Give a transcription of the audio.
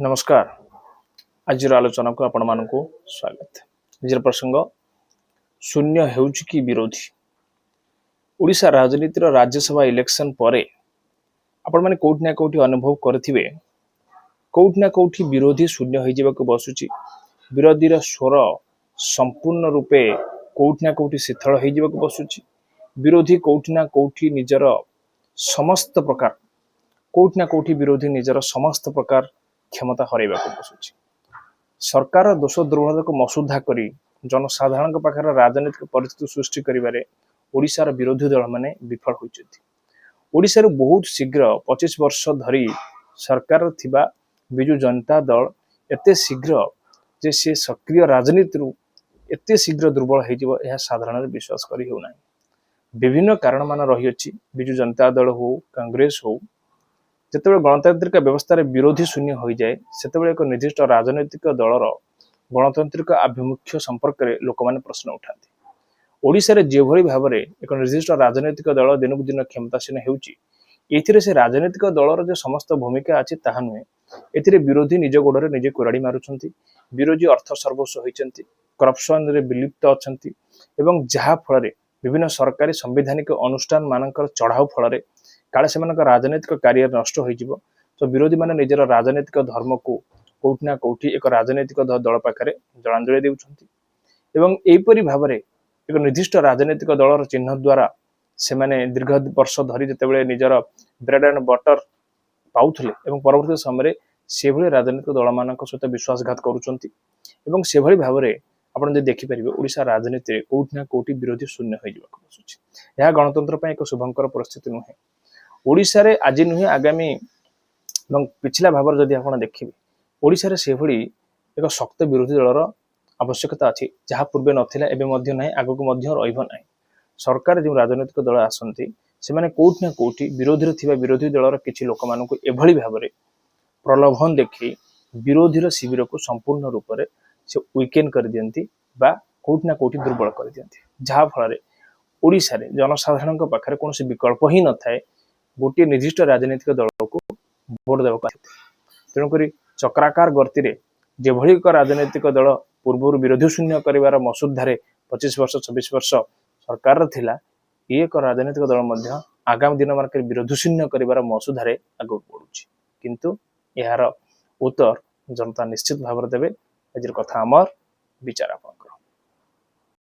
नमस्कार। आज आलोचना को आपण मानक स्वागत। आज प्रसंग शून्य हेउछि कि विरोधी। ओडिशा राजनीतिर राज्यसभा इलेक्शन परे आपण माने कोठी ना कोठी अनुभव करथिबे कोठी ना कोठी विरोधी शून्य होई जेबाक बसुछि। विरोधीर स्वर संपूर्ण रूपे कोठी ना कोठी शिथिल होई जेबाक बसुछि। विरोधी कोठी ना कोठी निजर समस्त प्रकार कोठी ना कोठी विरोधी निजर समस्त प्रकार क्षमता हरैबाक बसुछि। सरकार दोष दुर्भाग्य को मसुधा करी जनसाधारण पाखर राजनीतिक परिस्थिति सृष्टि करिबारे ओडिशार विरोधी दल माने विफल होइछथि। ओडिशार बहुत शीघ्र 25 वर्ष धरी सरकार थिबा बिजु जनता दल एते शीघ्र जे से सक्रिय राजनीति एते शीघ्र दुर्बल होइजिबो यह साधारण विश्वास करी हेउ नै। विभिन्न कारण मान रही अछि। बिजु जनता दल हो कांग्रेस हो जिते गणतांत्रिक व्यवस्था विरोधी शून्य हो जाए से एक निर्दिष्ट राजनैतिक दलर गणतांत्रिक आभिमुख्य संपर्क में लोक मैंने प्रश्न उठाती। ओडिशा रे जेभली भाव में एक निर्दिष्ट राजनैतिक दल दिनकू दिन क्षमतासीन होउची एथिरे से राजनैतिक दलर जो समस्त भूमिका अच्छी ताहा नुहे। एथिरे विरोधी निज गोड़े निजे कुराड़ी मारुछंती। विरोधी अर्थ सर्वस्व होइछंती, करप्शन रे विलिप्त अछंती एवं जहा फल विभिन्न सरकारी संवैधानिक अनुष्ठान मानकर चढ़ाऊ फल काले से राजनैतिक कार्य नष्ट हो। तो विरोधी माने निजर राजनैतिक धर्म को कोठी ना कोठी एक राजनैतिक दल पाखे जलांजलि देउछंती एवं एपरी भाव में एक निर्दिष्ट राजनैतिक दलर चिन्ह द्वारा से माने दीर्घ वर्ष धरी जितेबाला निजर ब्रेड एंड बटर पाउथले एवं परवर्ती समय से भली राजनैतिक दल मान सहित विश्वासघात करुछंती एवं से भली भाव में आपण जे देखि परिबे ओडिशा राजनीति रे कोठी ना कोठी विरोधी शून्य होई जिबाक बसुछि। यह गणतंत्र पय एक शुभंकर परिस्थिति नुहे। ओडिशा रे आज नुहे आगामी एवं पिछला भाव जदि आपण देखिबे ओडिशा रे से भली एक शक्त विरोधी दलर आवश्यकता अछि जहाँ पूर्वे नथिला एबे मध्य नाही आगको मध्य रहिबो नाही। सरकार जो राजनैतिक दल आसंती से माने कोठी ना कोठी विरोधी रे थिबा विरोधी दलर किछि लोक मानकु एभली भाव में प्रलोभन देखि विरोधी रो शिविर को संपूर्ण रूप से से वीकेंड कर दियंती बा कोठी ना कोठी दुर्बल कर दियंती जहाँ फल ओडिशा रे जनसाधारण पाखरे कोनोसी विकल्प ही न थाए गोटे निर्दिष्ट राजनीतिक दल को भोट देवा। तेणुक चक्राकार गर्ती रे जेभली एक राजनैतिक दल पूर्व विरोधी शून्य कर मसुधारे 25 वर्ष 26 वर्ष सरकार थिला एक राजनैतिक दल मध्य आगामी दिन मान विरोधी शून्य कर मसुधारे आगे बढ़ुछि किंतु यार उत्तर जनता निश्चित भाव देवे। आज कथा आमर विचार आपन।